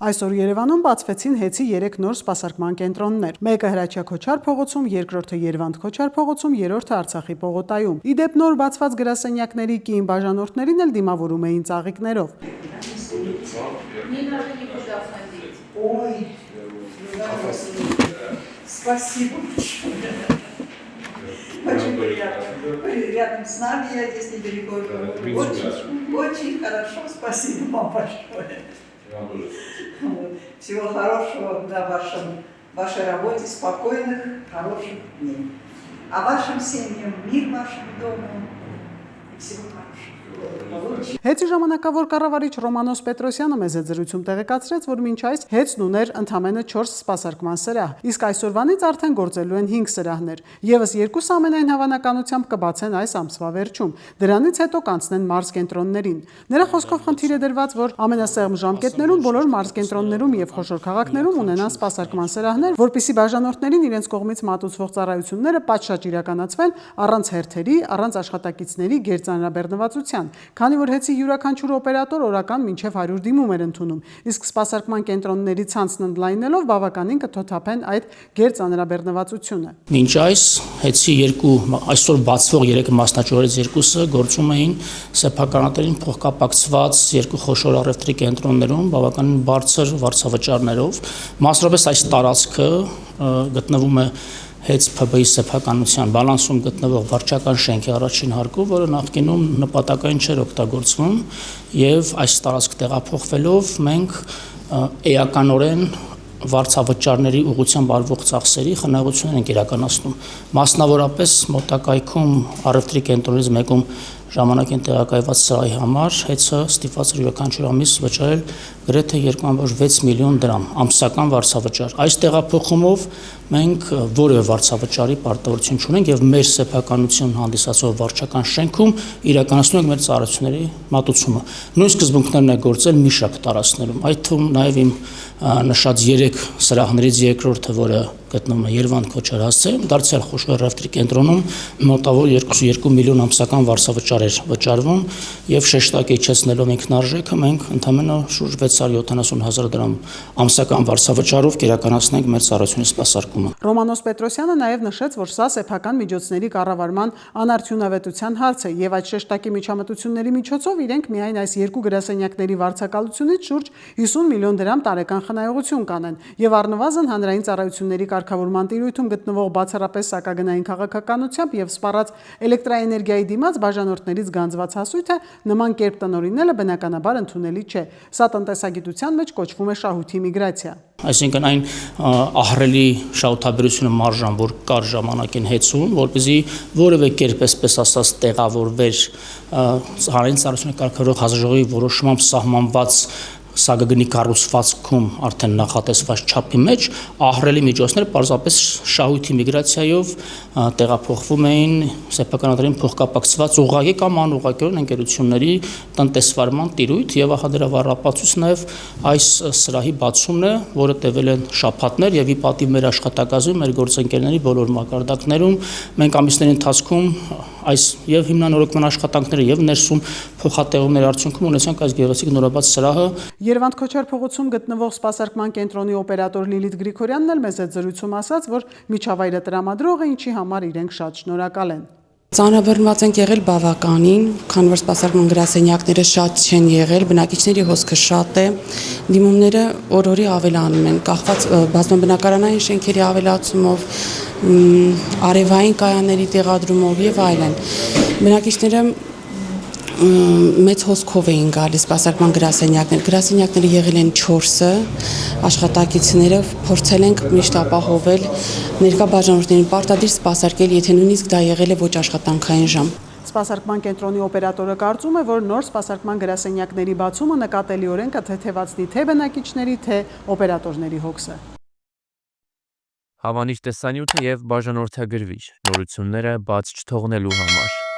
Այսօր Երևանում բացվեցին հեծի 3 նոր սպասարկման կենտրոններ։ Մեկը Հրաչյա Քոչար փողոցում, երկրորդը Երվանդ Քոչար փողոցում, երրորդը Արցախի պողոտայում։ Ի դեպ նոր բացված գրասենյակների կին բաժանորդներին էլ դիմավորում էին ծաղիկներով։ Очень приятно. Вы рядом с нами, я здесь недалеко. Очень хорошо, спасибо вам большое. Всего хорошего на вашей работе, спокойных, хороших дней. А вашим семьям мир вашему дому и всего хорошего. Հեծի ժամանակավոր կառավարիչ Ռոմանոս Պետրոսյանը մեզ հետ զրույցում տեղեկացրեց, որ մինչ այս հեծն ուներ ընդամենը 4 սպասարկման սրահ, իսկ այսօրվանից արդեն գործելու են 5 սրահներ։ Եվս 2 ամենայն հավանականությամբ կբացեն այս ամսվա վերջում։ Դրանից հետո կանցնեն մարզկենտրոններին։ Նրա խոսքով խնդիր է դրված, որ ամենասեղմ ժամկետներում բոլոր մարզկենտրոններում եւ խոշոր քաղաքներում ունենան սպասարկման սրահներ, որպեսզի բաժանորդներին իրենց կողմից մատուցվող ծառայությունները պատշաճ իրականացվեն առանց հերթերի, առանց աշխատակիցների գերծանրաբեռնվածության։ Քանի որ հեծի յուրաքանչյուր օպերատոր օրական մինչև 100 դիմում էր ընդունում, իսկ սպասարկման կենտրոնների ցանցն ընդլայնելով բավականին կթոթափեն այդ գերծանրաբեռնվածությունը։ Մինչ այս հեծի այսօր բացվող 3 մասնաճյուղերից 2-ը գործում էին սեփականատերին փոխկապակցված 2 խոշոր առևտրի կենտրոններում բավականին բարձր վարձավճարներով։ Մասնավորապես այս տարածքը գտնվում է հեծ ՓԲ-ի սեփականության բալանսում գտնվող վարչական շենքի առաջին հարկով, որը նախկինում նպատակային չէր օգտագործվում, եւ այս տարածք տեղափոխվելով մենք էականորեն վարձավճարների ուղղությամբ արվող ծախսերի խնայողություններ ենք իրականացնում։ Մասնավորապես մոտակայքում առևտրի կենտրոնից մեկում ժամանակին տեղակայված սրահի համար հեծը ստիպված էր յուրաքանչյուր ամիս վճարել գրեթե 2.6 միլիոն դրամ ամսական վարձավճար։ Այս տեղափոխումով մենք որևէ վարձավճարի պարտավորություն չունենք եւ մեր սեփականություն հանդիսացող վարչական շենքում իրականացնում ենք մեր ծառայությունների մատուցումը։ Նույն սկզբունքներն է գործել մի շարք տարածքներում, այդ թվում նաեւ իմ նշած 3 սրահներից երկրորդը, որը գտնվում է Երվանդ Քոչար հասցեում, դարձյալ խոշոր առևտրի կենտրոնում մոտավոր 2 միլիոն ամսական վարձավճար էր վճարվում եւ շեշտակ իջեցնելով ինքնարժեքը մենք ընդամենը շուրջ 670,000 դրամ ամսական վարձավճարով կիրականացնենք մեր ծառայությունների սպասարկումը։ Ռոմանոս Պետրոսյանը նաեւ նշեց, որ սա սեփական միջոցների կառավարման անարդյունավետության հարց է եւ այդ շեշտակի միջամտությունների միջոցով իրենք միայն այս 2 գրասենյակների վարձակալությունից շուրջ 50 միլիոն դրամ տարեկան խնայողություն կանեն եւ առնվազն հանրային ծառայությունների կարգավորման տիրույթում գտնվող բացառապես սակագնային քաղաքականությամբ եւ սպառած էլեկտրաէներգիայի դիմաց բաժանորդներից գանձված հասույթը նման կերպ տնօրինելը բնականաբար ընդունելի չէ։ Սա տնտեսագիտության մեջ կոչվում է շահույթի միգրացիա։ Այսինքն այն ահռելի շահութաբերությունը մարժան, որ կար ժամանակին հեծում, որպեսզի որևէ կերպ այսպես ասած տեղավորվեր հանրային ծառայությունների կարգավորող հանձնաժողովի որոշմամբ սահմանված սակագնի կառուցվածքում արդեն նախատեսված չափի մեջ ահռելի միջոցներ պարզապես շահույթի միգրացիայով տեղափոխվում էին սեփականատերին փոխկապակցված ուղղակի կամ անուղղակիորեն ընկերությունների տնտեսվարման տիրույթ եւ ահա դրա վառապացույց նաեւ այս սրահի բացումն է, որը տևել են շաբաթներ եւ ի պատիվ մեր աշխատակազմի, մեր գործընկերների բոլոր մակարդակներում մենք ամիսների ընթացքում այս եւ հիմնանորոգման աշխատանքները եւ ներսում փոխատեղումների արդյունքում ունեցանք այս գեղեցիկ նորաբաց սրահը։ Երվանդ Քոչար փողոցում գտնվող սպասարկման կենտրոնի օպերատոր Լիլիթ Գրիգորյանն էլ մեզ այդ զրույցում ասաց, որ միջավայրը տրամադրող է, ինչի համար իրենք շատ շնորհակալ են։ Ծանրաբեռնված ենք եղել բավականին, քանի որ սպասարկման գրասենյակները շատ չեն եղել, բնակիչների հոսքը շատ է, դիմումները օր-օրի ավելանում են, կախված բազմաբնակարանային շենքերի ավելացումով, արևային կայանների տեղադրումով եւ այլն։ Բնակիչները մեծ հոսքով էին գալիս սպասարկման գրասենյակները եղել են 4-ը, աշխատակիցները փորձել ենք միշտ ապահովել ներկա բաժանորդներին պարտադիր սպասարկել, եթե նույնիսկ դա եղել է ոչ աշխատանքային ժամ։ Սպասարկման կենտրոնի օպերատորը կարծում է, որ նոր սպասարկման գրասենյակների բացումը նկատելիորեն կթեթևացնի թե բնակիչների, թե օպերատորների հոգսը։ Հավանիչ տեսանյութ է եւ բաժանորդագրվիչ նորությունները բաց չթողնելու համար։